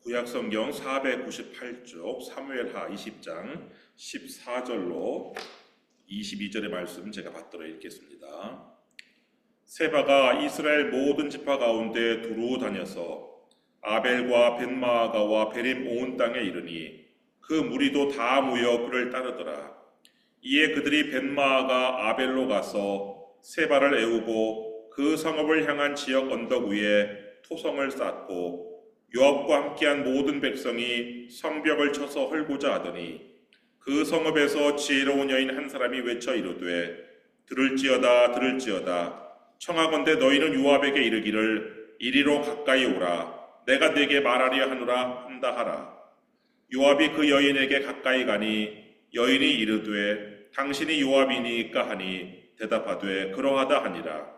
구약성경 498쪽 사무엘하 20장 14절로 22절의 말씀 제가 받들어 읽겠습니다. 세바가 이스라엘 모든 지파 가운데 두루 다녀서 아벨과 벳마아가와 베림 온 땅에 이르니 그 무리도 다 모여 그를 따르더라. 이에 그들이 벳마아가 아벨로 가서 세바를 애우고 그 성읍을 향한 지역 언덕 위에 토성을 쌓고 요압과 함께한 모든 백성이 성벽을 쳐서 헐고자 하더니 그 성읍에서 지혜로운 여인 한 사람이 외쳐 이르되 들을지어다 들을지어다 청하건대 너희는 요압에게 이르기를 이리로 가까이 오라 내가 네게 말하려 하노라 한다 하라. 요압이 그 여인에게 가까이 가니 여인이 이르되 당신이 요압이니까 하니 대답하되 그러하다 하니라.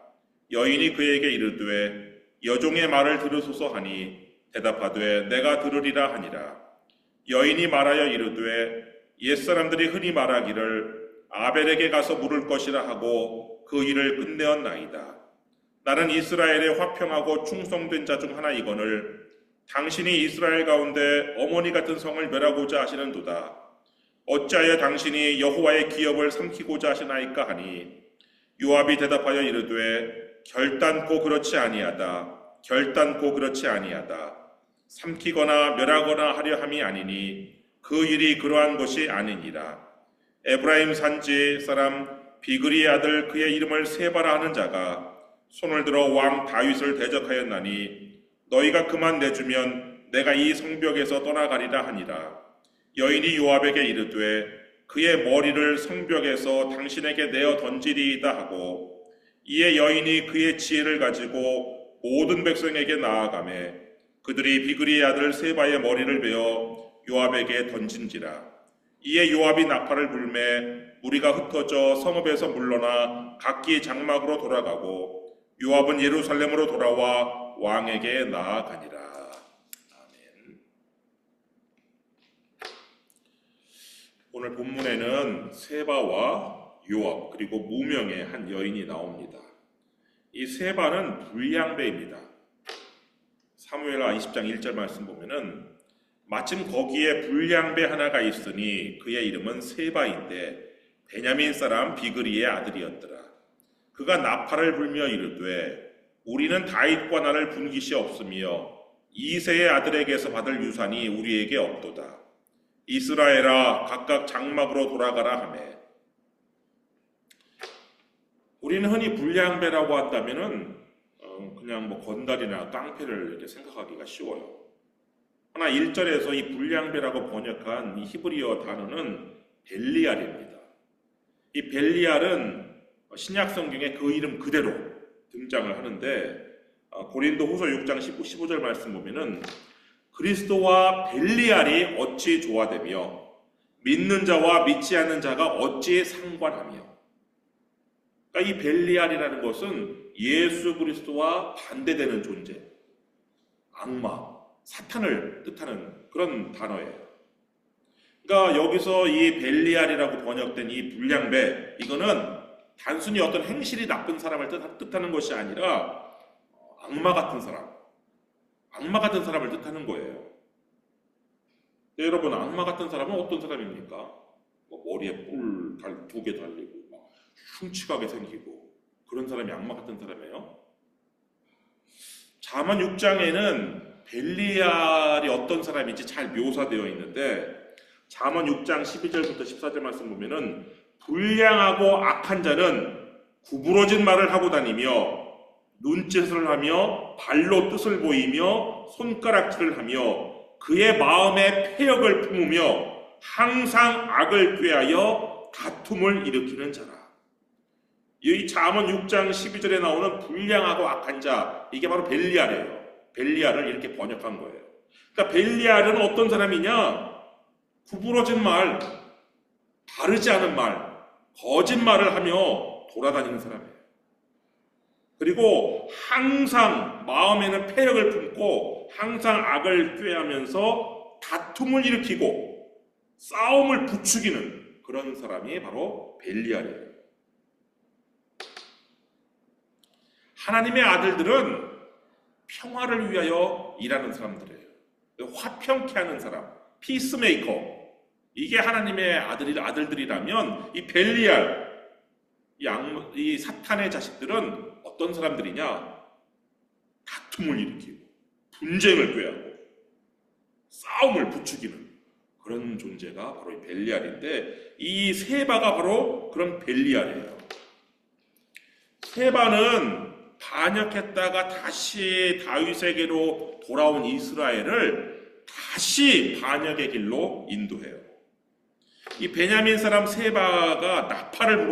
여인이 그에게 이르되 여종의 말을 들으소서 하니 대답하되 내가 들으리라 하니라. 여인이 말하여 이르되 옛사람들이 흔히 말하기를 아벨에게 가서 물을 것이라 하고 그 일을 끝내었나이다. 나는 이스라엘의 화평하고 충성된 자 중 하나이거늘 당신이 이스라엘 가운데 어머니 같은 성을 멸하고자 하시는도다. 어찌하여 당신이 여호와의 기업을 삼키고자 하시나이까 하니 요압이 대답하여 이르되 결단코 그렇지 아니하다. 결단코 그렇지 아니하다. 삼키거나 멸하거나 하려 함이 아니니 그 일이 그러한 것이 아니니라. 에브라임 산지 사람 비그리의 아들 그의 이름을 세바라 하는 자가 손을 들어 왕 다윗을 대적하였나니 너희가 그만 내주면 내가 이 성벽에서 떠나가리라 하니라. 여인이 요압에게 이르되 그의 머리를 성벽에서 당신에게 내어 던지리이다 하고 이에 여인이 그의 지혜를 가지고 모든 백성에게 나아가매 그들이 비그리의 아들 세바의 머리를 베어 요압에게 던진지라. 이에 요압이 나팔을 불매 무리가 흩어져 성읍에서 물러나 각기 장막으로 돌아가고 요압은 예루살렘으로 돌아와 왕에게 나아가니라. 아멘. 오늘 본문에는 세바와 요압 그리고 무명의 한 여인이 나옵니다. 이 세바는 불량배입니다. 사무엘하 20장 1절 말씀 보면은 마침 거기에 불량배 하나가 있으니 그의 이름은 세바인데 베냐민 사람 비그리의 아들이었더라. 그가 나팔을 불며 이르되 우리는 다윗과 나를 분깃이 없으며 이새의 아들에게서 받을 유산이 우리에게 없도다. 이스라엘아 각각 장막으로 돌아가라 하매. 우리는 흔히 불량배라고 한다면은 그냥 건달이나 깡패를 이렇게 생각하기가 쉬워요. 그러나 1절에서 이 불량배라고 번역한 이 히브리어 단어는 벨리알입니다. 이 벨리알은 신약 성경에 그 이름 그대로 등장을 하는데 고린도 후서 6장 15절 말씀 보면은 그리스도와 벨리알이 어찌 조화되며 믿는 자와 믿지 않는 자가 어찌 상관하며. 그러니까 이 벨리알이라는 것은 예수 그리스도와 반대되는 존재, 악마, 사탄을 뜻하는 그런 단어예요. 그러니까 여기서 이 벨리알이라고 번역된 이 불량배, 이거는 단순히 어떤 행실이 나쁜 사람을 뜻하는 것이 아니라 악마 같은 사람을 뜻하는 거예요. 네, 여러분, 악마 같은 사람은 어떤 사람입니까? 머리에 뿔 2개 달리고 흉측하게 생기고 그런 사람이 악마 같은 사람이에요. 잠언 6장에는 벨리알이 어떤 사람인지 잘 묘사되어 있는데 잠언 6장 12절부터 14절 말씀 보면은 불량하고 악한 자는 구부러진 말을 하고 다니며 눈짓을 하며 발로 뜻을 보이며 손가락질을 하며 그의 마음에 패역을 품으며 항상 악을 꾀하여 다툼을 일으키는 자라. 이 잠언 6장 12절에 나오는 불량하고 악한 자, 이게 바로 벨리알이에요. 벨리알을 이렇게 번역한 거예요. 그러니까 벨리알은 어떤 사람이냐? 구부러진 말, 바르지 않은 말, 거짓말을 하며 돌아다니는 사람이에요. 그리고 항상 마음에는 패역을 품고 항상 악을 꾀하면서 다툼을 일으키고 싸움을 부추기는 그런 사람이 바로 벨리알이에요. 하나님의 아들들은 평화를 위하여 일하는 사람들이에요. 화평케 하는 사람, 피스메이커. 이게 하나님의 아들들이라면 이 벨리알, 이 사탄의 자식들은 어떤 사람들이냐? 다툼을 일으키고 분쟁을 꾀하고 싸움을 부추기는 그런 존재가 바로 이 벨리알인데, 이 세바가 바로 그런 벨리알이에요. 세바는 반역했다가 다시 다윗에게로 돌아온 이스라엘을 다시 반역의 길로 인도해요. 이 베냐민 사람 세바가 나팔을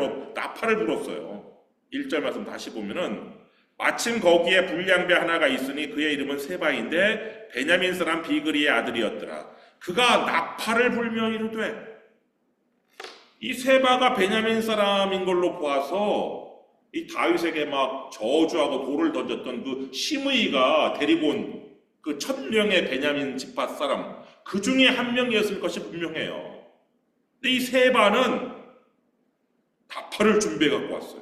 불었어요. 1절 말씀 다시 보면은, 마침 거기에 불량배 하나가 있으니 그의 이름은 세바인데 베냐민 사람 비그리의 아들이었더라. 그가 나팔을 불며 이르되, 이 세바가 베냐민 사람인 걸로 보아서 이 다윗에게 막 저주하고 돌을 던졌던 그 시므이가 데리고 온 그 1000명의 베냐민 지파 사람, 그 중에 한 명이었을 것이 분명해요. 근데 이 세바는 나팔을 준비해 갖고 왔어요.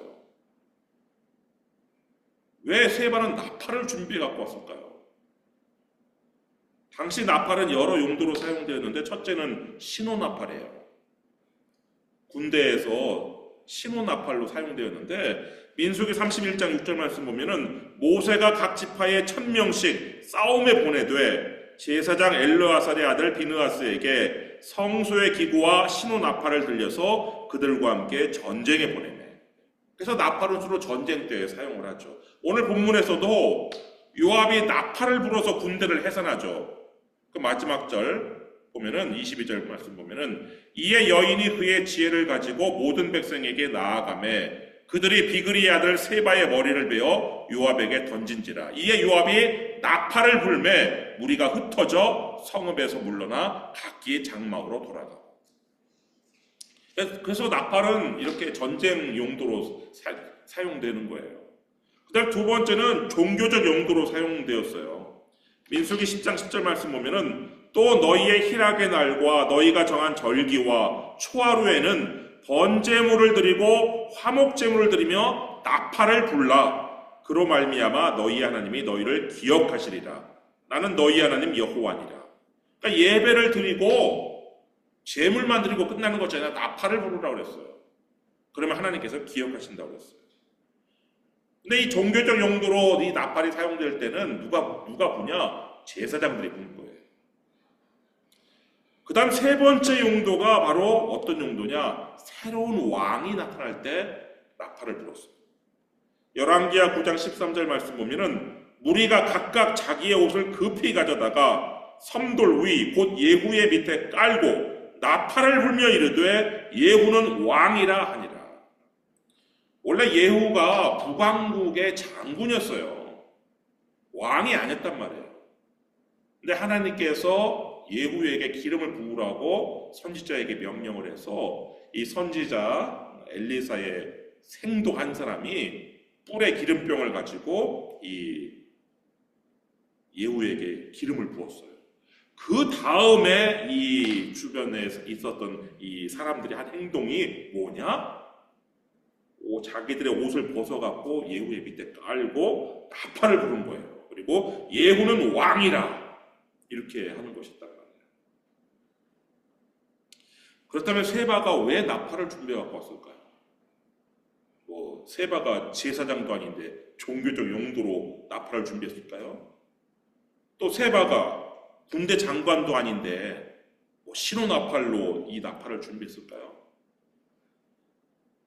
왜 세바는 나팔을 준비해 갖고 왔을까요? 당시 나팔은 여러 용도로 사용되었는데, 첫째는 신호나팔이에요. 군대에서 신호나팔로 사용되었는데, 민수기 31장 6절 말씀 보면은, 모세가 각 지파에 1000명씩 싸움에 보내되 제사장 엘르아살의 아들 비느하스에게 성소의 기구와 신호나팔을 들려서 그들과 함께 전쟁에 보내매. 그래서 나팔은 주로 전쟁 때 사용을 하죠. 오늘 본문에서도 요압이 나팔을 불어서 군대를 해산하죠. 그 마지막 절 보면은 22절 말씀 보면은, 이에 여인이 그의 지혜를 가지고 모든 백성에게 나아가매 그들이 비그리의 아들 세바의 머리를 베어 요압에게 던진지라. 이에 요압이 나팔을 불매 무리가 흩어져 성읍에서 물러나 각기 장막으로 돌아가고. 그래서 나팔은 이렇게 전쟁 용도로 사용되는 거예요. 그 다음 두 번째는 종교적 용도로 사용되었어요. 민수기 10장 10절 말씀 보면은, 또 너희의 희락의 날과 너희가 정한 절기와 초하루에는 번제물을 드리고 화목제물을 드리며 나팔을 불라. 그로 말미암아 너희 하나님이 너희를 기억하시리라. 나는 너희 하나님 여호와니라. 그러니까 예배를 드리고 제물만 드리고 끝나는 것이 아니라 나팔을 부르라고 그랬어요. 그러면 하나님께서 기억하신다고 그랬어요. 근데 이 종교적 용도로 이 나팔이 사용될 때는 누가 부냐? 제사장들이 부는 거예요. 그 다음 세 번째 용도가 바로 어떤 용도냐? 새로운 왕이 나타날 때 나팔을 불었어요. 열왕기하 9장 13절 말씀 보면은, 무리가 각각 자기의 옷을 급히 가져다가 섬돌 위 곧 예후의 밑에 깔고 나팔을 불며 이르되 예후는 왕이라 하니라. 원래 예후가 북왕국의 장군이었어요. 왕이 아니었단 말이에요. 근데 하나님께서 예후에게 기름을 부으라고 선지자에게 명령을 해서 이 선지자 엘리사의 생도 한 사람이 뿔에 기름병을 가지고 이 예후에게 기름을 부었어요. 그 다음에 이 주변에 있었던 이 사람들이 한 행동이 뭐냐? 자기들의 옷을 벗어갖고 예후의 밑에 깔고 나팔을 부른 거예요. 그리고 예후는 왕이라 이렇게 하는 것이다. 그렇다면 세바가 왜 나팔을 준비해갖고 왔을까요? 세바가 제사장도 아닌데 종교적 용도로 나팔을 준비했을까요? 또 세바가 군대 장관도 아닌데 신호나팔로 이 나팔을 준비했을까요?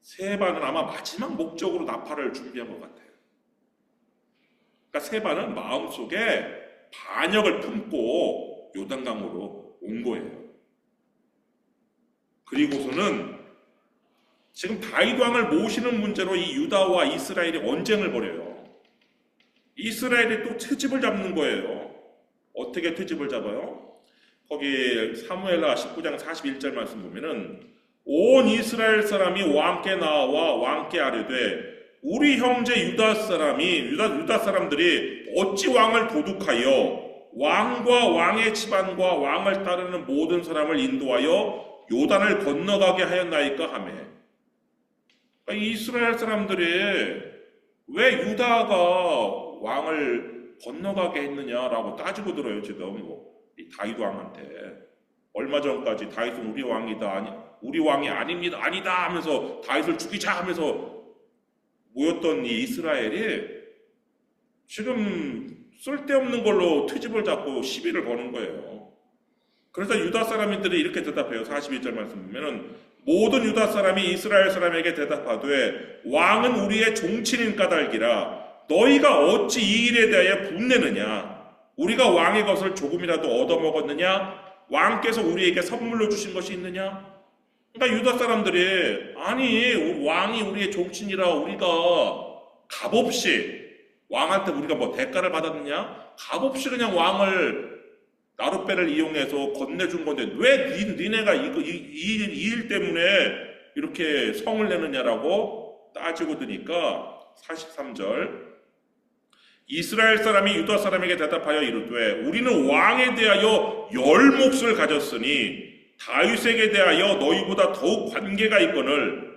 세바는 아마 마지막 목적으로 나팔을 준비한 것 같아요. 그러니까 세바는 마음속에 반역을 품고 요단강으로 온 거예요. 그리고서는 지금 다윗 왕을 모시는 문제로 이 유다와 이스라엘이 언쟁을 벌여요. 이스라엘이 또 트집을 잡는 거예요. 어떻게 트집을 잡아요? 거기 사무엘하 19장 41절 말씀 보면은, 온 이스라엘 사람이 왕께 나와 왕께 아뢰되 우리 형제 유다 사람들이 어찌 왕을 도둑하여 왕과 왕의 집안과 왕을 따르는 모든 사람을 인도하여 요단을 건너가게 하였나이까 하며. 이스라엘 사람들이 왜 유다가 왕을 건너가게 했느냐라고 따지고 들어요. 지금 이 다윗 왕한테. 얼마 전까지 다윗은 우리 왕이다, 우리 왕이 아닙니다, 아니다 하면서 다윗을 죽이자 하면서 모였던 이 이스라엘이 지금 쓸데없는 걸로 트집을 잡고 시비를 거는 거예요. 그래서 유다 사람들이 이렇게 대답해요. 41절 말씀 보면은 모든 유다 사람이 이스라엘 사람에게 대답하되 왕은 우리의 종친인 까닭이라 너희가 어찌 이 일에 대하여 분내느냐? 우리가 왕의 것을 조금이라도 얻어먹었느냐? 왕께서 우리에게 선물로 주신 것이 있느냐? 그러니까 유다 사람들이 아니 왕이 우리의 종친이라 우리가 값없이 왕한테 우리가 뭐 대가를 받았느냐? 값없이 그냥 왕을 나룻배를 이용해서 건네준 건데 왜 니네가 이 일 때문에 이렇게 성을 내느냐라고 따지고 드니까 43절 이스라엘 사람이 유다 사람에게 대답하여 이르되 우리는 왕에 대하여 열 몫을 가졌으니 다윗에게 대하여 너희보다 더욱 관계가 있거늘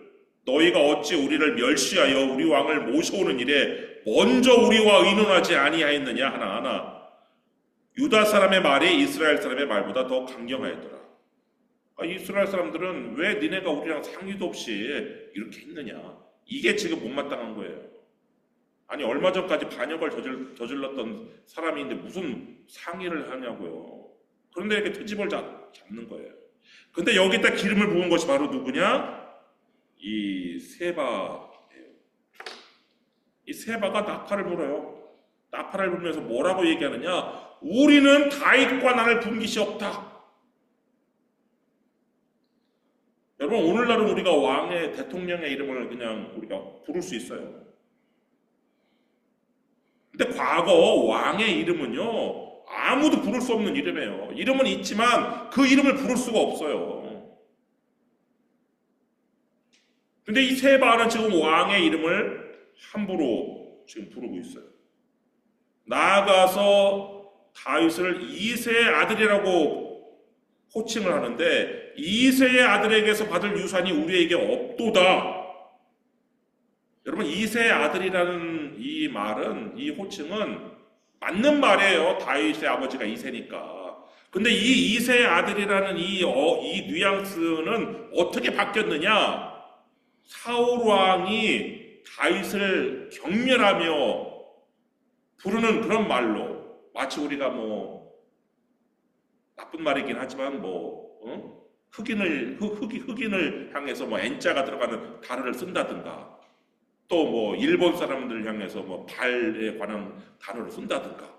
너희가 어찌 우리를 멸시하여 우리 왕을 모셔오는 일에 먼저 우리와 의논하지 아니하였느냐 하나하나 유다 사람의 말이 이스라엘 사람의 말보다 더 강경하였더라. 이스라엘 사람들은 왜 니네가 우리랑 상의도 없이 이렇게 했느냐? 이게 지금 못마땅한 거예요. 아니 얼마 전까지 반역을 저질렀던 사람인데 무슨 상의를 하냐고요. 그런데 이렇게 트집을 잡는 거예요. 근데 여기다 기름을 부은 것이 바로 누구냐? 이 세바예요. 이 세바가 나팔을 불어요. 나팔을 불면서 뭐라고 얘기하느냐? 우리는 다윗과 나를 부른 것이 없다. 여러분 오늘날은 우리가 왕의 대통령의 이름을 그냥 우리가 부를 수 있어요. 근데 과거 왕의 이름은요 아무도 부를 수 없는 이름이에요. 이름은 있지만 그 이름을 부를 수가 없어요. 근데 이 세바는 지금 왕의 이름을 함부로 지금 부르고 있어요. 나아가서 다윗을 이새의 아들이라고 호칭을 하는데 이새의 아들에게서 받을 유산이 우리에게 없도다. 여러분 이새의 아들이라는 이 말은 이 호칭은 맞는 말이에요. 다윗의 아버지가 이새니까. 근데 이 이새의 아들이라는 이 뉘앙스는 어떻게 바뀌었느냐? 사울 왕이 다윗을 경멸하며 부르는 그런 말로 마치 우리가 뭐 나쁜 말이긴 하지만 흑인을 향해서 뭐 N자가 들어가는 단어를 쓴다든가 또 뭐 일본 사람들 향해서 뭐 발에 관한 단어를 쓴다든가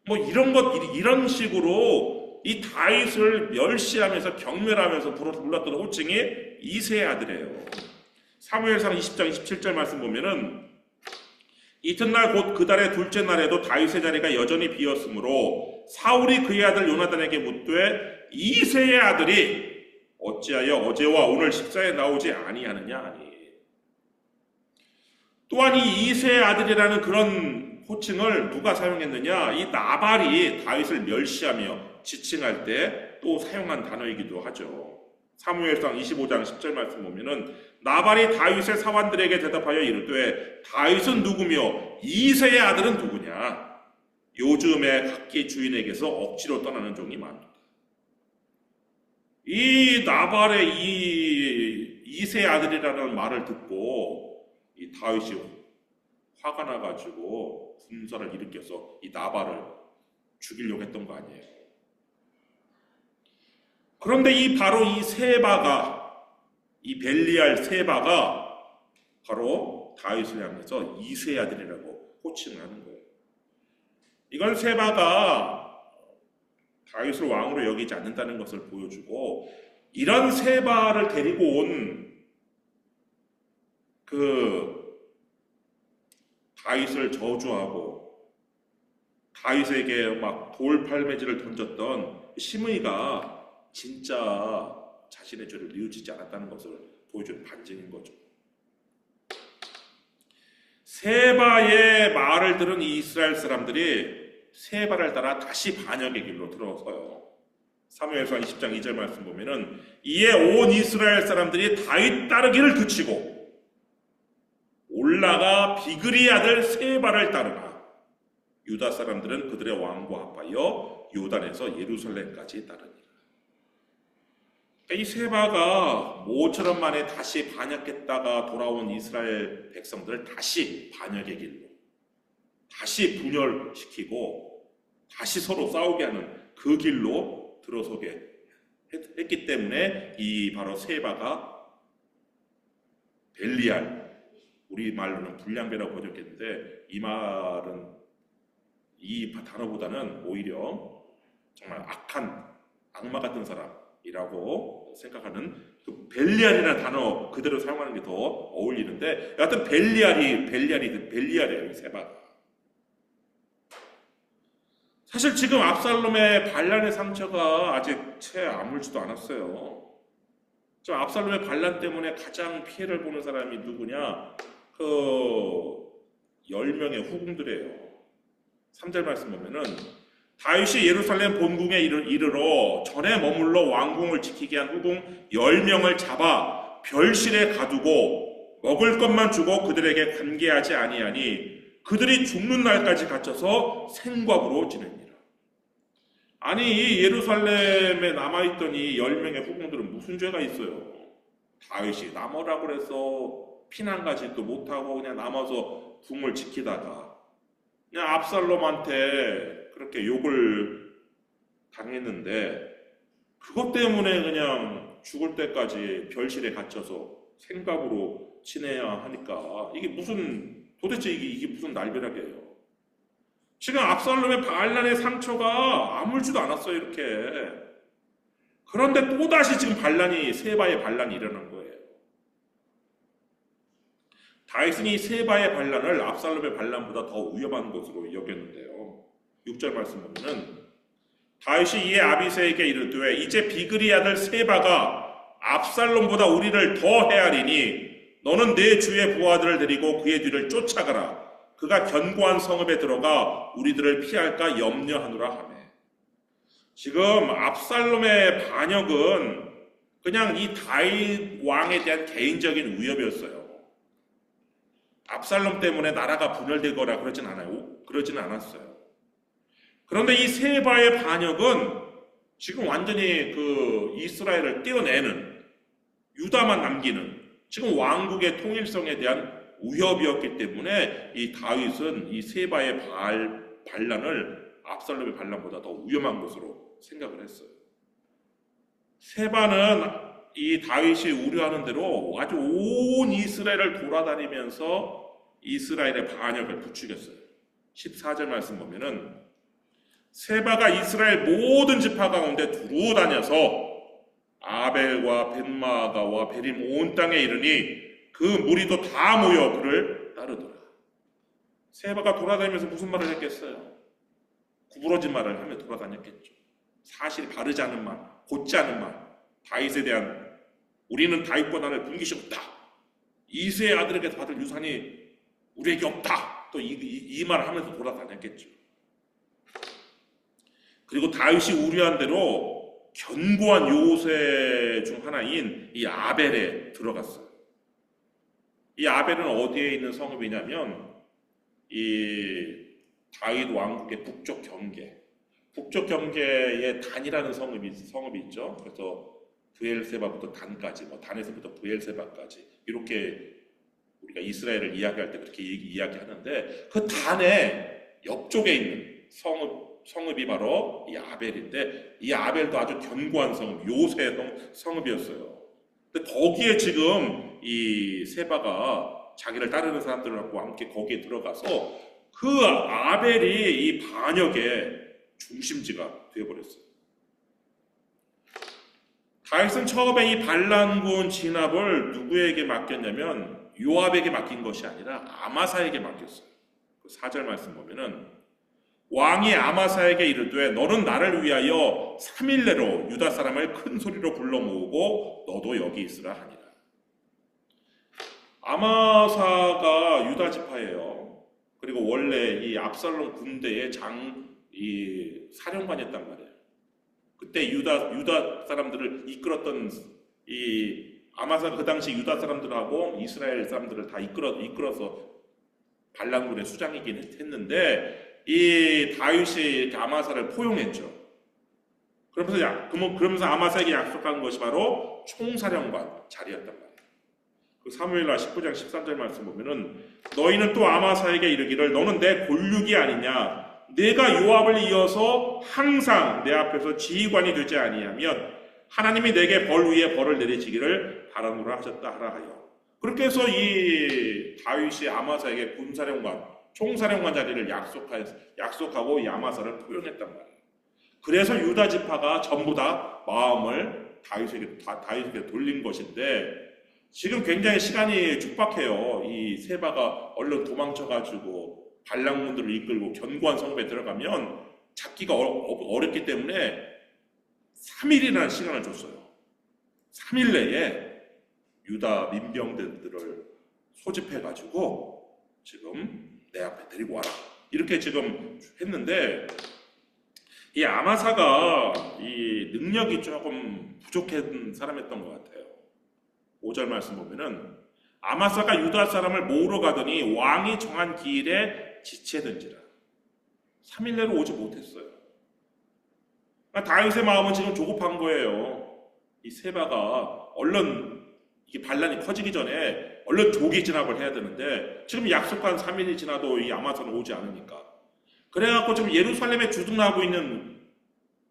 뭐 이런 식으로 이 다윗을 멸시하면서 경멸하면서 불렀던 호칭이 이새의 아들이에요. 사무엘상 20장 27절 말씀 보면은 이튿날 곧 그 달의 둘째 날에도 다윗의 자리가 여전히 비었으므로 사울이 그의 아들 요나단에게 묻되 이새의 아들이 어찌하여 어제와 오늘 식사에 나오지 아니하느냐 하니. 또한 이 이새의 아들이라는 그런 호칭을 누가 사용했느냐? 이 나발이 다윗을 멸시하며 지칭할 때 또 사용한 단어이기도 하죠. 사무엘상 25장 10절 말씀 보면은 나발이 다윗의 사환들에게 대답하여 이르되 다윗은 누구며 이새의 아들은 누구냐? 요즘에 각기 주인에게서 억지로 떠나는 종이 많다. 이 나발의 이 이새의 아들이라는 말을 듣고 이 다윗이 화가 나가지고 군사를 일으켜서 이 나발을 죽이려고 했던 거 아니에요. 그런데 바로 이 세바가 이 벨리알 세바가 바로 다윗을 향해서 이새의 아들이라고 호칭을 하는 거예요. 이건 세바가 다윗을 왕으로 여기지 않는다는 것을 보여주고 이런 세바를 데리고 온 그 다윗을 저주하고 다윗에게 막 돌팔매질을 던졌던 시므이가 진짜 자신의 죄를 뉘우치지 않았다는 것을 보여주는 반증인 거죠. 세바의 말을 들은 이 이스라엘 사람들이 세바를 따라 다시 반역의 길로 들어서요. 사무엘상 20장 2절 말씀 보면은 이에 온 이스라엘 사람들이 다윗 따르기를 그치고 올라가 비그리의 아들 세바를 따르나 유다 사람들은 그들의 왕과 합하여 요단에서 예루살렘까지 따르니라. 이 세바가 모처럼 만에 다시 반역했다가 돌아온 이스라엘 백성들을 다시 반역의 길로, 다시 분열시키고 다시 서로 싸우게 하는 그 길로 들어서게 했기 때문에 이 바로 세바가 벨리알, 우리말로는 불량배라고 번역했는데 이 말은 이 단어보다는 오히려 정말 악한 악마 같은 사람이라고 생각하는 그 벨리알이라는 단어 그대로 사용하는 게 더 어울리는데, 여하튼 벨리알이에요, 이 세바가. 사실 지금 압살롬의 반란의 상처가 아직 채 아물지도 않았어요. 저 압살롬의 반란 때문에 가장 피해를 보는 사람이 누구냐? 그 10명의 후궁들이에요. 3절 말씀 보면은 다윗이 예루살렘 본궁에 이르러 전에 머물러 왕궁을 지키게 한 후궁 10명을 잡아 별실에 가두고 먹을 것만 주고 그들에게 관계하지 아니하니 그들이 죽는 날까지 갇혀서 생곽으로 지냅니다. 아니, 이 예루살렘에 남아있던 이 10명의 후궁들은 무슨 죄가 있어요? 다윗이 남으라고 그래서 피난가지도 못하고 그냥 남아서 궁을 지키다가 그냥 압살롬한테 그렇게 욕을 당했는데 그것 때문에 그냥 죽을 때까지 별실에 갇혀서 생각으로 지내야 하니까 이게 도대체 이게 무슨 날벼락이에요? 지금 압살롬의 반란의 상처가 아물지도 않았어요, 이렇게. 그런데 또다시 지금 세바의 반란이 일어난 거예요. 다윗은 이 세바의 반란을 압살롬의 반란보다 더 위험한 것으로 여겼는데요. 6절 말씀 보면은 다윗이 이에 아비새에게 이르되 이제 비그리 아들 세바가 압살롬보다 우리를 더 해하리니 너는 내 주의 부하들을 데리고 그의 뒤를 쫓아가라. 그가 견고한 성읍에 들어가 우리들을 피할까 염려하노라 하매. 지금 압살롬의 반역은 그냥 이 다윗 왕에 대한 개인적인 위협이었어요. 압살롬 때문에 나라가 분열되거나 그러진 않았어요. 그런데 이 세바의 반역은 지금 완전히 그 이스라엘을 떼어내는, 유다만 남기는 지금 왕국의 통일성에 대한 위협이었기 때문에 이 다윗은 이 세바의 반란을 압살롬의 반란보다 더 위험한 것으로 생각을 했어요. 세바는 이 다윗이 우려하는 대로 아주 온 이스라엘을 돌아다니면서 이스라엘의 반역을 부추겼어요. 14절 말씀 보면은 세바가 이스라엘 모든 지파 가운데 두루 다녀서 아벨과 벳마가와 베림 온 땅에 이르니 그 무리도 다 모여 그를 따르더라. 세바가 돌아다니면서 무슨 말을 했겠어요? 구부러진 말을 하며 돌아다녔겠죠. 사실 바르지 않은 말, 곧지 않은 말, 다윗에 대한 우리는 다윗보다 나를 분기시었다. 이새의 아들에게서 받을 유산이 우리에게 없다. 또 이 말을 하면서 돌아다녔겠죠. 그리고 다윗이 우려한 대로 견고한 요새 중 하나인 이 아벨에 들어갔어요. 이 아벨은 어디에 있는 성읍이냐면 이 다윗 왕국의 북쪽 경계에 단이라는 성읍이 있죠. 그래서 브엘세바부터 단까지, 단에서부터 브엘세바까지 이렇게 우리가 이스라엘을 이야기할 때 그렇게 이야기하는데 그 단의 옆쪽에 있는 성읍이 바로 이 아벨인데 이 아벨도 아주 견고한 성읍, 요새 성읍이었어요. 근데 거기에 지금 이 세바가 자기를 따르는 사람들하고 함께 거기에 들어가서 그 아벨이 이 반역의 중심지가 되어버렸어요. 다윗은 처음에 이 반란군 진압을 누구에게 맡겼냐면 요압에게 맡긴 것이 아니라 아마사에게 맡겼어요. 그 4절 말씀 보면은 왕이 아마사에게 이르되 너는 나를 위하여 3일 내로 유다 사람을 큰 소리로 불러 모으고 너도 여기 있으라 하니라. 아마사가 유다 지파예요. 그리고 원래 이 압살롬 군대의 사령관이었단 말이에요. 그때 유다 사람들을 이끌었던 이 아마사가 그 당시 유다 사람들하고 이스라엘 사람들을 다 이끌어서 반란군의 수장이긴 했는데 이 다윗이 이렇게 아마사를 포용했죠. 그러면서 아마사에게 약속한 것이 바로 총사령관 자리였단 말이에요. 그 사무엘하 19장 13절 말씀 보면은 너희는 또 아마사에게 이르기를 너는 내 골육이 아니냐 내가 요압을 이어서 항상 내 앞에서 지휘관이 되지 아니하면 하나님이 내게 벌 위에 벌을 내리시기를 바라노라 하셨다 하라 하여. 그렇게 해서 이 다윗이 아마사에게 군사령관, 총사령관 자리를 약속하고 이 아마사를 포용했단 말이에요. 그래서 유다 지파가 전부 다 마음을 다윗에게 돌린 것인데 지금 굉장히 시간이 촉박해요. 이 세바가 얼른 도망쳐가지고 반란군들을 이끌고 견고한 성읍에 들어가면 잡기가 어렵기 때문에 3일이라는 시간을 줬어요. 3일 내에 유다 민병대들을 소집해가지고 지금 내 앞에 데리고 와라. 이렇게 지금 했는데 이 아마사가 이 능력이 조금 부족한 사람이었던 것 같아요. 5절 말씀 보면은 아마사가 유다 사람을 모으러 가더니 왕이 정한 기일에 지체든지라. 3일 내로 오지 못했어요. 다윗의 마음은 지금 조급한 거예요. 이 세바가 얼른 이게 반란이 커지기 전에 얼른 조기 진압을 해야 되는데 지금 약속한 3일이 지나도 이 아마사는 오지 않으니까. 그래갖고 지금 예루살렘에 주둔하고 있는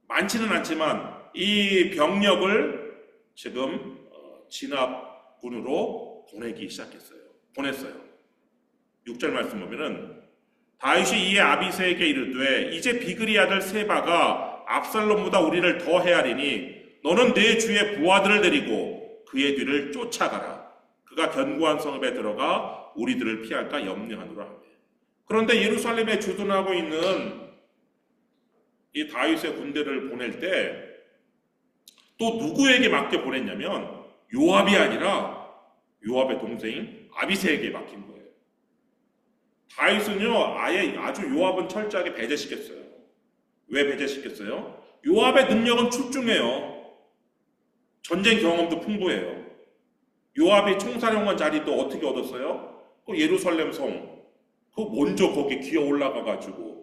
많지는 않지만 이 병력을 지금 진압군으로 보내기 시작했어요. 보냈어요. 6절 말씀 보면은 다윗이 이에 아비새에게 이르되 이제 비그리 아들 세바가 압살롬보다 우리를 더 헤아리니 너는 내 주의 부하들을 데리고 그의 뒤를 쫓아가라. 그가 견고한 성읍에 들어가 우리들을 피할까 염려하노라 하며. 그런데 예루살렘에 주둔하고 있는 이 다윗의 군대를 보낼 때 또 누구에게 맡겨 보냈냐면 요압이 아니라 요압의 동생인 아비새에게 맡긴 거예요. 다윗은요 아주 요압은 철저하게 배제시켰어요. 왜 배제시켰어요? 요압의 능력은 출중해요. 전쟁 경험도 풍부해요. 요압이 총사령관 자리도 어떻게 얻었어요? 그 예루살렘 성 먼저 거기 기어 올라가가지고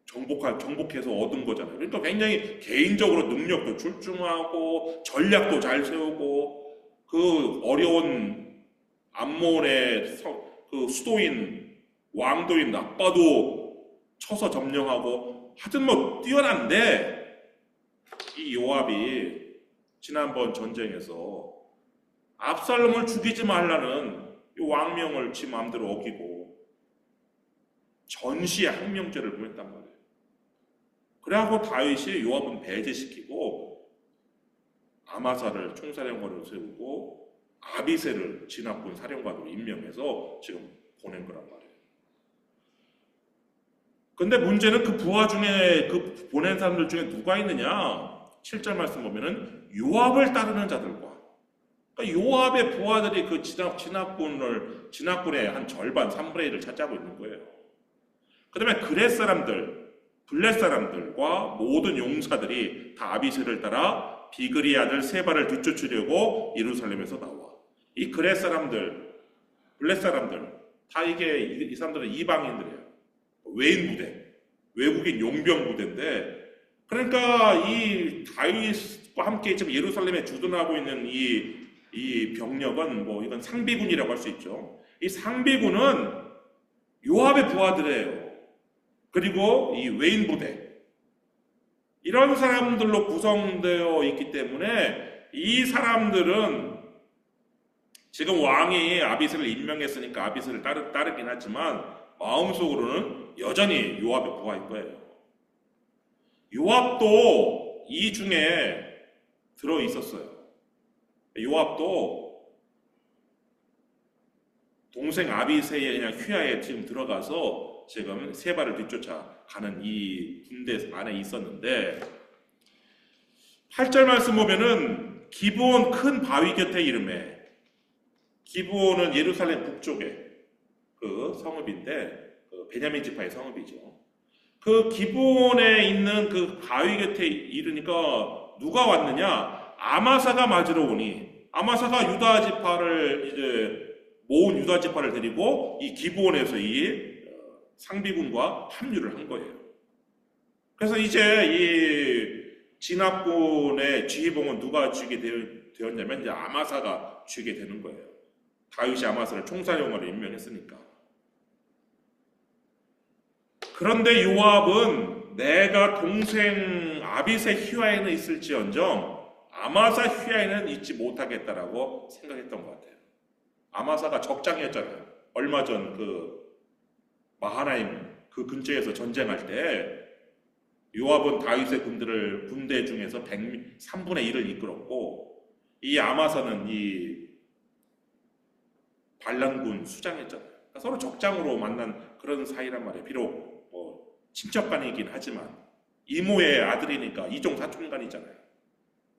정복해서 얻은 거잖아요. 그러니까 굉장히 개인적으로 능력도 출중하고 전략도 잘 세우고 그 어려운 암몬의 그 수도인 왕도인 라빠도 쳐서 점령하고 하여튼 뭐 뛰어난데 이 요압이 지난번 전쟁에서 압살롬을 죽이지 말라는 이 왕명을 지 마음대로 어기고 전시의 항명죄를 범했단 말이에요. 그래갖고 다윗이 요압은 배제시키고 아마사를 총사령관으로 세우고 아비새를 진압군 사령관으로 임명해서 지금 보낸 거란 말이에요. 근데 문제는 그 부하 중에 그 보낸 사람들 중에 누가 있느냐? 7절 말씀 보면은 요압을 따르는 자들과 그러니까 요압의 부하들이 그 진압군의 한 절반 3분의 1을 차지하고 있는 거예요. 그 다음에 그렛 사람들 블렛 사람들과 모든 용사들이 다 아비새를 따라 비그리 아들 세바를 뒤쫓으려고 예루살렘에서 나와. 이 그렛 사람들, 블렛 사람들 다 이 사람들은 이방인들이에요. 외인 부대, 외국인 용병 부대인데 그러니까 이 다윗과 함께 지금 예루살렘에 주둔하고 있는 이 병력은 뭐 이건 상비군이라고 할 수 있죠. 이 상비군은 요압의 부하들이에요. 그리고 이 외인 부대 이런 사람들로 구성되어 있기 때문에 이 사람들은 지금 왕이 아비새를 임명했으니까 아비새를 따르긴 하지만 마음속으로는 여전히 요압의 부하일 거예요. 요압도 이 중에 들어 있었어요. 요압도 동생 아비새의 그냥 휘하에 지금 들어가서 지금 세바를 뒤쫓아 가는 이 군대 안에 있었는데 8절 말씀 보면은 기브온 큰 바위 곁에 이름에 기브온은 예루살렘 북쪽에 그 성읍인데 그 베냐민 지파의 성읍이죠. 그 기브온에 있는 그 바위 곁에 이르니까 누가 왔느냐? 아마사가 맞으러 오니 아마사가 유다 지파를 이제 모은 유다 지파를 데리고 이 기브온에서 이 상비군과 합류를 한 거예요. 그래서 이제 이 진압군의 지휘봉은 누가 쥐게 되었냐면 이제 아마사가 쥐게 되는 거예요. 다윗이 아마사를 총사령관으로 임명했으니까. 그런데 요압은 내가 동생 아빗의 휘하에는 있을지언정 아마사 휘하에는 있지 못하겠다라고 생각했던 것 같아요. 아마사가 적장이었잖아요. 얼마 전 그 마하나임 그 근처에서 전쟁할 때 요압은 다윗의 군대 중에서 3분의 1을 이끌었고 이 아마사는 이 반란군 수장이었잖아요. 그러니까 서로 적장으로 만난 그런 사이란 말이에요. 비록 친척간이긴 하지만 이모의 아들이니까 이종 사촌간이잖아요.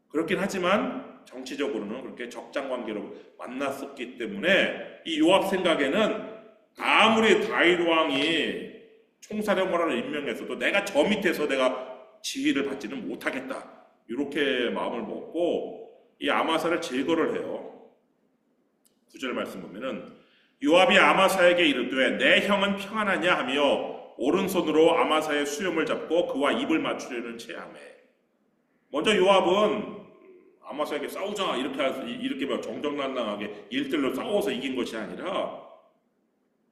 그렇긴 하지만 정치적으로는 그렇게 적장 관계로 만났었기 때문에 이 요압 생각에는 아무리 다윗 왕이 총사령관을 임명했어도 내가 저 밑에서 내가 지휘를 받지는 못하겠다. 이렇게 마음을 먹고 이 아마사를 제거를 해요. 9절 말씀 보면은 요압이 아마사에게 이르되 내 형은 평안하냐 하며 오른손으로 아마사의 수염을 잡고 그와 입을 맞추려는 체하매. 먼저 요압은 아마사에게 싸우자 이렇게 막 정정당당하게 일들로 싸워서 이긴 것이 아니라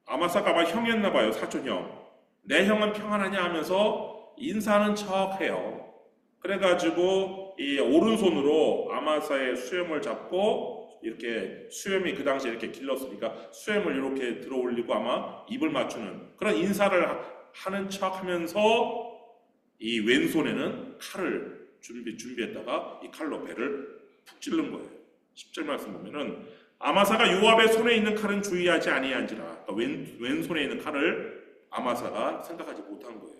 아마사가 아마 형이었나 봐요. 사촌형. 내 형은 평안하냐 하면서 인사하는 척 해요. 그래가지고 이 오른손으로 아마사의 수염을 잡고 이렇게 수염이 그 당시에 이렇게 길렀으니까 수염을 이렇게 들어 올리고 아마 입을 맞추는 그런 인사를 하는 척 하면서 이 왼손에는 칼을 준비했다가 이 칼로 배를 푹 찔른 거예요. 10절 말씀 보면은 아마사가 요압의 손에 있는 칼은 주의하지 아니한지라. 그러니까 왼손에 있는 칼을 아마사가 생각하지 못한 거예요.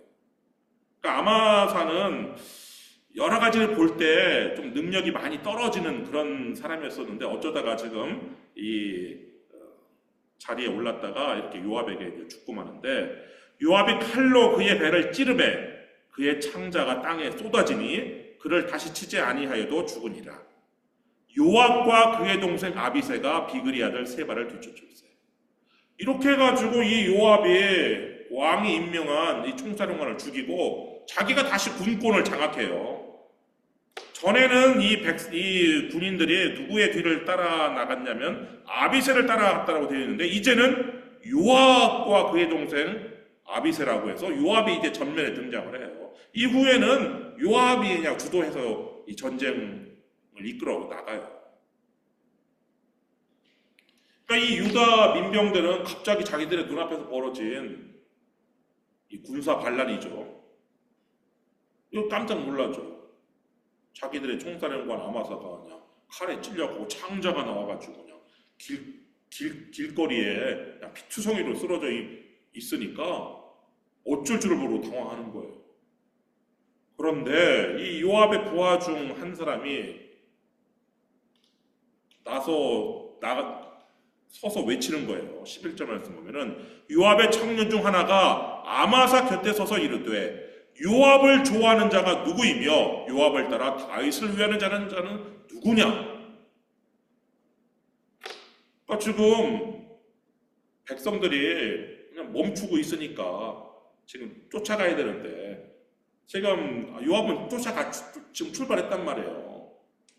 그러니까 아마사는 여러 가지를 볼 때 좀 능력이 많이 떨어지는 그런 사람이었었는데 어쩌다가 지금 이 자리에 올랐다가 이렇게 요압에게 죽고 마는데 요압이 칼로 그의 배를 찌르매 그의 창자가 땅에 쏟아지니 그를 다시 치지 아니하여도 죽으니라. 요압과 그의 동생 아비새가 비그리 아들 세바를 뒤쫓을세. 이렇게 해가지고 이 요압이 왕이 임명한 이 총사령관을 죽이고 자기가 다시 군권을 장악해요. 전에는 이 군인들이 누구의 뒤를 따라 나갔냐면 아비새를 따라갔다고 되어 있는데 이제는 요압과 그의 동생 아비새라고 해서 요압이 이제 전면에 등장을 해요. 이후에는 요압이 그냥 주도해서 이 전쟁을 이끌어 나가요. 그러니까 이 유다 민병들은 갑자기 자기들의 눈앞에서 벌어진 이 군사 반란이죠. 이거 깜짝 놀라죠. 자기들의 총사령관 아마사가 그냥 칼에 찔려가고 창자가 나와가지고 그냥 길거리에 그냥 피투성이로 쓰러져 있으니까 어쩔 줄을 모르고 당황하는 거예요. 그런데 이 요압의 부하 중 한 사람이 서서 외치는 거예요. 11절 말씀 보면은 요압의 청년 중 하나가 아마사 곁에 서서 이르되 요압을 좋아하는 자가 누구이며 요압을 따라 다윗을 위하는 자는 누구냐? 그러니까 지금 백성들이 그냥 멈추고 있으니까 지금 쫓아가야 되는데 지금 요압은 지금 출발했단 말이에요.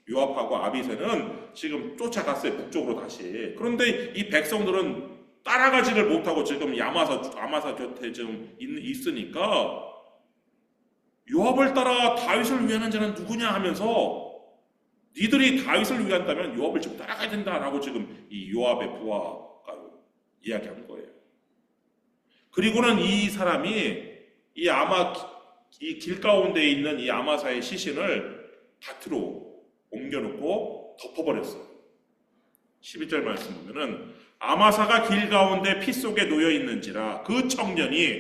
요압하고 아비새는 지금 쫓아갔어요. 북쪽으로 다시. 그런데 이 백성들은 따라가지를 못하고 지금 아마사 곁에 지금 있으니까 요압을 따라 다윗을 위하는 자는 누구냐 하면서 니들이 다윗을 위한다면 요압을 지금 따라가야 된다라고 지금 이 요압의 부하가 이야기한 거예요. 그리고는 이 사람이 이 길 가운데 있는 이 아마사의 시신을 밭으로 옮겨놓고 덮어버렸어요. 12절 말씀 보면은 아마사가 길 가운데 피 속에 놓여 있는지라 그 청년이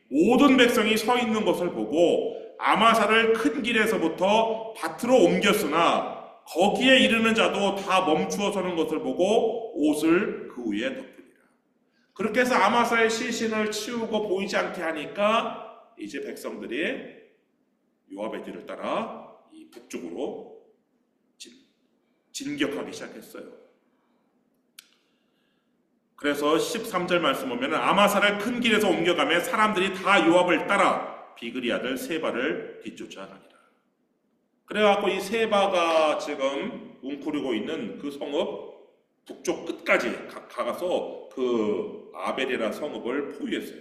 모든 백성이 서 있는 것을 보고 아마사를 큰 길에서부터 밭으로 옮겼으나 거기에 이르는 자도 다 멈추어 서는 것을 보고 옷을 그 위에 덮으니라. 그렇게 해서 아마사의 시신을 치우고 보이지 않게 하니까 이제 백성들이 요압의 뒤를 따라 이 북쪽으로 진격하기 시작했어요. 그래서 13절 말씀 보면 아마사를 큰 길에서 옮겨가며 사람들이 다 요압을 따라 비그리 아들 세바를 뒤쫓아가니라. 그래갖고 이 세바가 지금 웅크리고 있는 그 성읍 북쪽 끝까지 가서 그 아벨이라는 성읍을 포위했어요.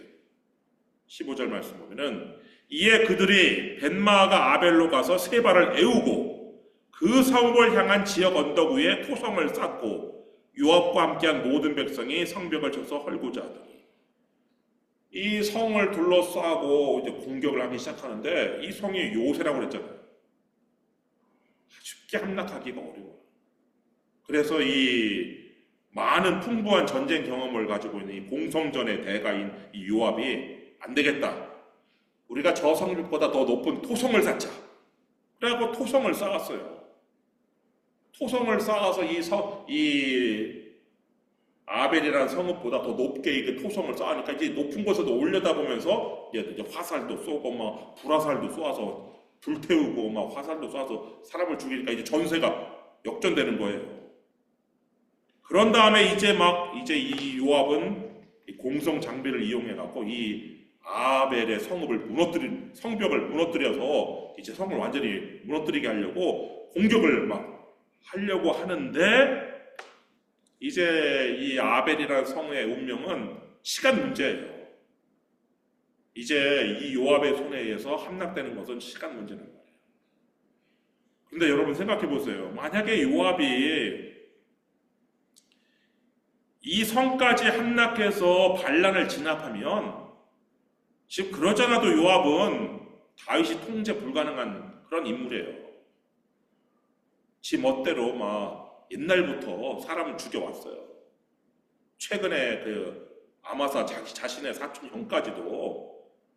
15절 말씀 보면은 이에 그들이 벤마가 아벨로 가서 세바를 애우고 그 성읍을 향한 지역 언덕 위에 토성을 쌓고 요압과 함께한 모든 백성이 성벽을 쳐서 헐고자 하더니 이 성을 둘러싸고 이제 공격을 하기 시작하는데 이 성이 요새라고 그랬잖아요. 쉽게 함락하기가 어려워요. 그래서 이 많은 풍부한 전쟁 경험을 가지고 있는 이 공성전의 대가인 이 요압이 안 되겠다. 우리가 저 성벽보다 더 높은 토성을 쌓자. 그래갖고 토성을 쌓았어요. 토성을 쌓아서 이 아벨이라는 성읍보다 더 높게 그 토성을 쌓으니까 이제 높은 곳에서 올려다보면서 이제 화살도 쏘고 막 불화살도 쏘아서 불태우고 막 화살도 쏘아서 사람을 죽이니까 이제 전세가 역전되는 거예요. 그런 다음에 이제 이 요압은 이 공성 장비를 이용해 갖고 이 아벨의 성벽을 무너뜨려서 이제 성을 완전히 무너뜨리게 하려고 공격을 막 하려고 하는데 이제 이 아벨이라는 성의 운명은 시간 문제예요. 이제 이 요압의 손에 의해서 함락되는 것은 시간 문제는 거예요. 근데 여러분 생각해 보세요. 만약에 요압이 이 성까지 함락해서 반란을 진압하면 지금 그러잖아도 요압은 다윗이 통제 불가능한 그런 인물이에요. 지 멋대로 막 옛날부터 사람을 죽여왔어요. 최근에 그 아마사 자신의 사촌 형까지도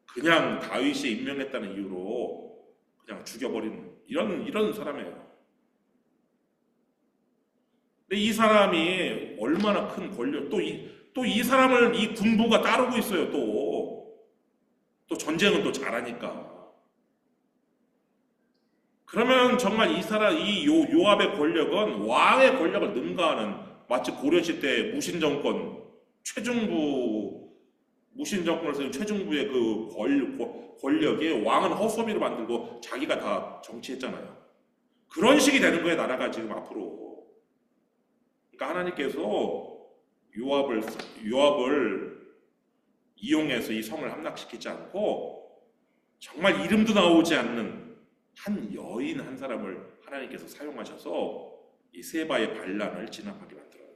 그냥 다윗이 임명했다는 이유로 그냥 죽여버리는 이런 사람이에요. 근데 이 사람이 얼마나 큰 권력, 또 이 사람을 이 군부가 따르고 있어요. 또 전쟁은 또 잘하니까. 그러면 정말 이 요압의 권력은 왕의 권력을 능가하는, 마치 고려시대 무신정권 무신정권을 세운 최중부의 그 권력이 왕은 헛소비로 만들고 자기가 다 정치했잖아요. 그런 식이 되는 거예요, 나라가 지금 앞으로. 그러니까 하나님께서 요압을 이용해서 이 성을 함락시키지 않고 정말 이름도 나오지 않는 한 여인 한 사람을 하나님께서 사용하셔서 이 세바의 반란을 진압하게 만들어요.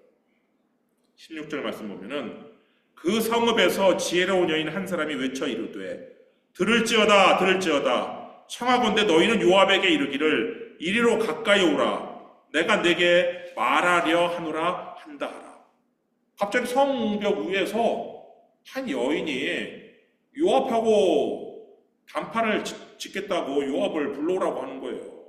16절 말씀 보면은 그 성읍에서 지혜로운 여인 한 사람이 외쳐 이르되 들을지어다 들을지어다 청하건대 너희는 요압에게 이르기를 이리로 가까이 오라 내가 내게 말하려 하노라 한다 하라. 갑자기 성벽 위에서 한 여인이 요압하고 단판을 짓겠다고 요압을 불러오라고 하는 거예요.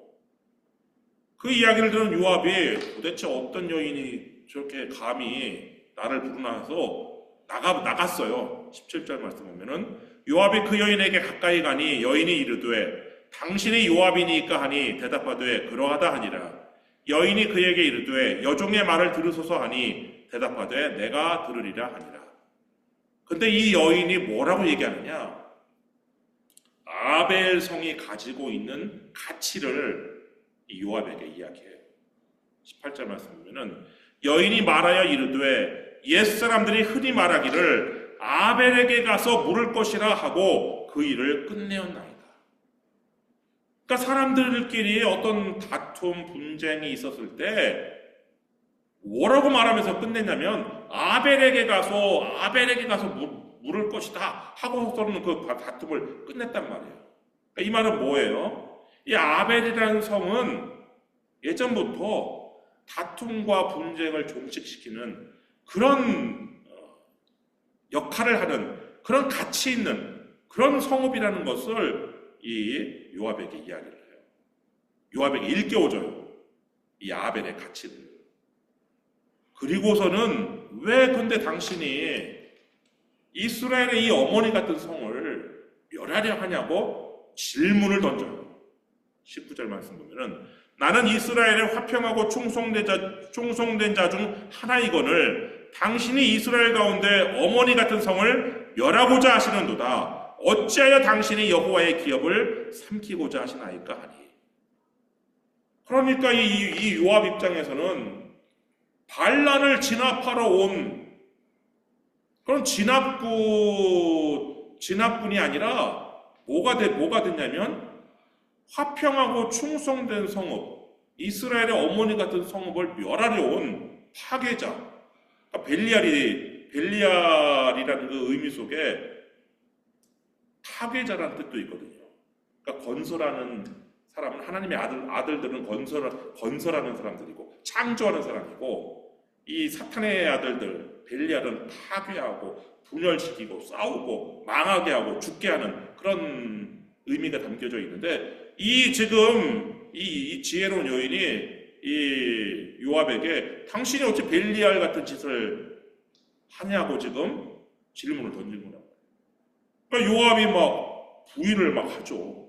그 이야기를 들은 요압이 도대체 어떤 여인이 저렇게 감히 나를 부르나 해서 나갔어요. 17절 말씀 보면은 요압이 그 여인에게 가까이 가니 여인이 이르되 당신이 요압이니까 하니 대답하되 그러하다 하니라. 여인이 그에게 이르되 여종의 말을 들으소서 하니 대답하되 내가 들으리라 하니라. 근데 이 여인이 뭐라고 얘기하느냐? 아벨 성이 가지고 있는 가치를 이 요압에게 이야기해요. 18절 말씀 보면은 여인이 말하여 이르되 옛사람들이 흔히 말하기를 아벨에게 가서 물을 것이라 하고 그 일을 끝내었나이다. 그러니까 사람들끼리 어떤 다툼, 분쟁이 있었을 때 뭐라고 말하면서 끝냈냐면 아벨에게 가서 물을 것이다 하고서는 그 다툼을 끝냈단 말이에요. 그러니까 이 말은 뭐예요? 이 아벨이라는 성은 예전부터 다툼과 분쟁을 종식시키는 그런 역할을 하는 그런 가치 있는 그런 성읍이라는 것을 이 요압에게 이야기를 해요. 요압에게 일깨워줘요. 이 아벨의 가치를. 그리고서는 왜 근데 당신이 이스라엘의 이 어머니 같은 성을 멸하려 하냐고 질문을 던져요. 19절 말씀 보면은 나는 이스라엘의 화평하고 충성된 자 중 하나이거늘 당신이 이스라엘 가운데 어머니 같은 성을 멸하고자 하시는도다. 어찌하여 당신이 여호와의 기업을 삼키고자 하시나이까 하니. 그러니까 이 요압 입장에서는 반란을 진압하러 온 그런 진압군이 아니라 뭐가 됐냐면 화평하고 충성된 성읍, 이스라엘의 어머니 같은 성읍을 멸하려 온 파괴자. 그러니까 벨리알이라는 그 의미 속에 파괴자라는 뜻도 있거든요. 그러니까 건설하는 사람은 하나님의 아들들은 건설하는 사람들이고 창조하는 사람이고, 이 사탄의 아들들 벨리알은 파괴하고 분열시키고 싸우고 망하게 하고 죽게 하는 그런 의미가 담겨져 있는데, 지금 이 지혜로운 여인이 이 요압에게 당신이 어찌 벨리알 같은 짓을 하냐고 지금 질문을 던진 거라고. 그러니까 요압이 막 부인을 막 하죠.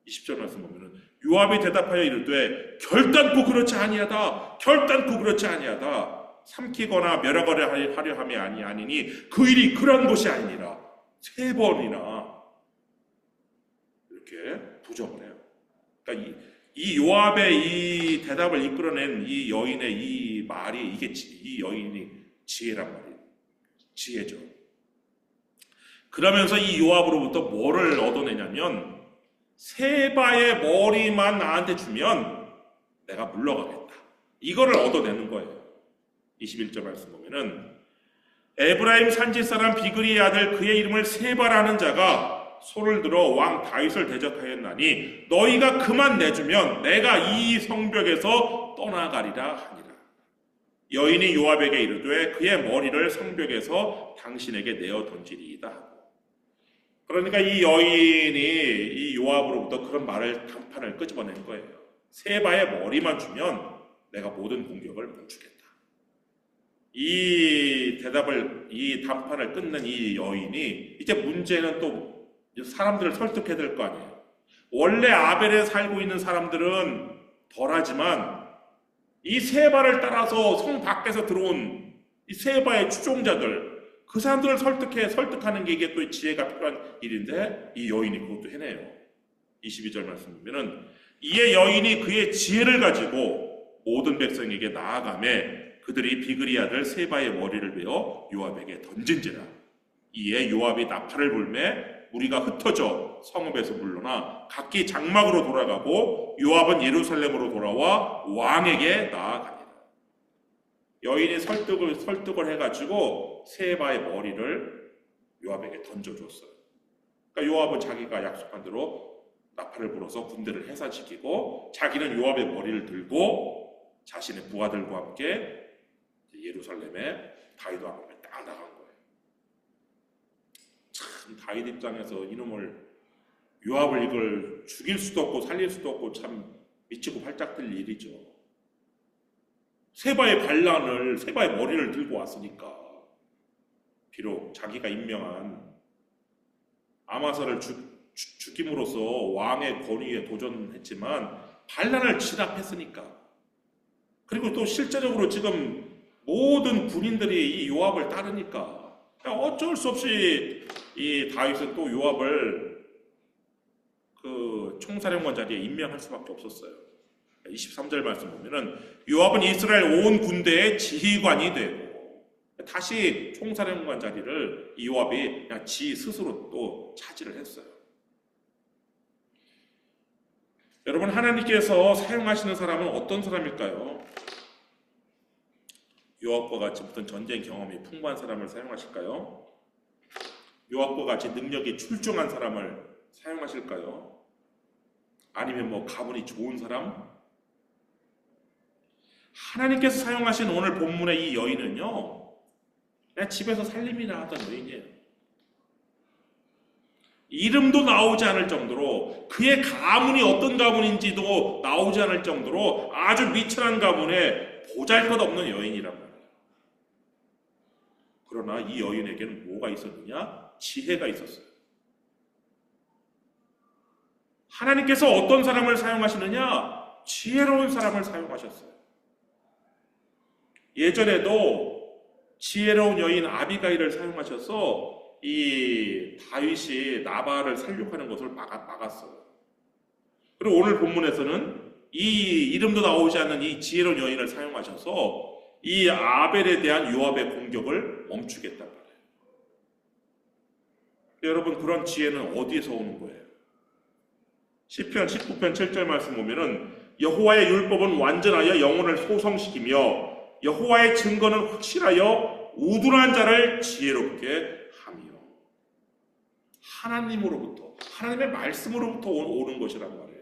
20절 말씀 보면은 요압이 대답하여 이르되 결단코 그렇지 아니하다. 삼키거나 멸하거나 하려 함이 아니니 그 일이 그런 것이 아니니라. 3번이나 이렇게 부정을 해요. 그러니까 이 요압의 이 대답을 이끌어낸 이 여인의 이 말이, 이 여인이 지혜란 말이에요. 지혜죠. 그러면서 이 요압으로부터 뭐를 얻어내냐면, 세바의 머리만 나한테 주면 내가 물러가겠다. 이거를 얻어내는 거예요. 21절 말씀 보면은 에브라임 산지 사람 비그리의 아들 그의 이름을 세바라는 자가 손을 들어 왕 다윗을 대적하였나니 너희가 그만 내주면 내가 이 성벽에서 떠나가리라 하니라. 여인이 요압에게 이르되 그의 머리를 성벽에서 당신에게 내어 던지리이다 하고. 그러니까 이 여인이 이 요압으로부터 그런 단판을 끄집어낸 거예요. 세바의 머리만 주면 내가 모든 공격을 멈추겠다. 이 단판을 끊는 이 여인이, 이제 문제는 또 사람들을 설득해야 될 거 아니에요. 원래 아벨에 살고 있는 사람들은 덜하지만 이 세바를 따라서 성 밖에서 들어온 이 세바의 추종자들, 그 사람들을 설득하는 게 이게 또 지혜가 필요한 일인데, 이 여인이 그것도 해내요. 22절 말씀 보면은 이에 여인이 그의 지혜를 가지고 모든 백성에게 나아가매 그들이 비그리 아들 세바의 머리를 베어 요압에게 던진지라. 이에 요압이 나팔을 불매 무리가 흩어져 성읍에서 물러나 각기 장막으로 돌아가고 요압은 예루살렘으로 돌아와 왕에게 나아가니라. 여인이 설득을 해가지고 세바의 머리를 요압에게 던져줬어요. 그러니까 요압은 자기가 약속한 대로 나팔을 불어서 군대를 해산시키고, 자기는 요압의 머리를 들고 자신의 부하들과 함께 예루살렘에 다윗 왕 앞에 딱 나간 거예요. 참 다윗 입장에서 이놈을, 요압을 이걸 죽일 수도 없고 살릴 수도 없고 참 미치고 팔짝 뛸 일이죠. 세바의 머리를 들고 왔으니까. 비록 자기가 임명한 아마사를 죽임으로써 왕의 권위에 도전했지만 반란을 진압했으니까. 그리고 또 실제적으로 지금 모든 군인들이 이 요압을 따르니까 어쩔 수 없이 이 다윗은 또 요압을 그 총사령관 자리에 임명할 수밖에 없었어요. 23절 말씀 보면은 요압은 이스라엘 온 군대의 지휘관이 되고, 다시 총사령관 자리를 이 요압이 그냥 지 스스로 또 차지를 했어요. 여러분, 하나님께서 사용하시는 사람은 어떤 사람일까요? 요압과 같이 어떤 전쟁 경험이 풍부한 사람을 사용하실까요? 요압과 같이 능력이 출중한 사람을 사용하실까요? 아니면 뭐 가문이 좋은 사람? 하나님께서 사용하신 오늘 본문의 이 여인은요, 그냥 집에서 살림이나 하던 여인이에요. 이름도 나오지 않을 정도로, 그의 가문이 어떤 가문인지도 나오지 않을 정도로 아주 미천한 가문에 보잘것없는 여인이란 말이에요. 그러나 이 여인에게는 뭐가 있었느냐? 지혜가 있었어요. 하나님께서 어떤 사람을 사용하시느냐? 지혜로운 사람을 사용하셨어요. 예전에도 지혜로운 여인 아비가일을 사용하셔서 이 다윗이 나발을 살육하는 것을 막았어요. 그리고 오늘 본문에서는 이 이름도 나오지 않는 이 지혜로운 여인을 사용하셔서 이 아벨에 대한 요압의 공격을 멈추겠단 말이에요. 여러분, 그런 지혜는 어디에서 오는 거예요? 시편 19편 7절 말씀 보면은 여호와의 율법은 완전하여 영혼을 소성시키며 여호와의 증거는 확실하여 우둔한 자를 지혜롭게 하며. 하나님으로부터, 하나님의 말씀으로부터 오는 것이란 말이에요.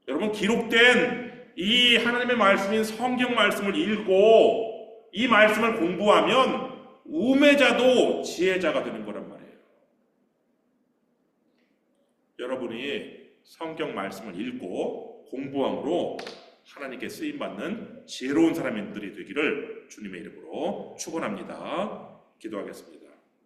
여러분, 기록된 이 하나님의 말씀인 성경 말씀을 읽고 이 말씀을 공부하면 우매자도 지혜자가 되는 거란 말이에요. 여러분이 성경 말씀을 읽고 공부함으로 하나님께 쓰임받는 지혜로운 사람들이 되기를 주님의 이름으로 축원합니다. 기도하겠습니다.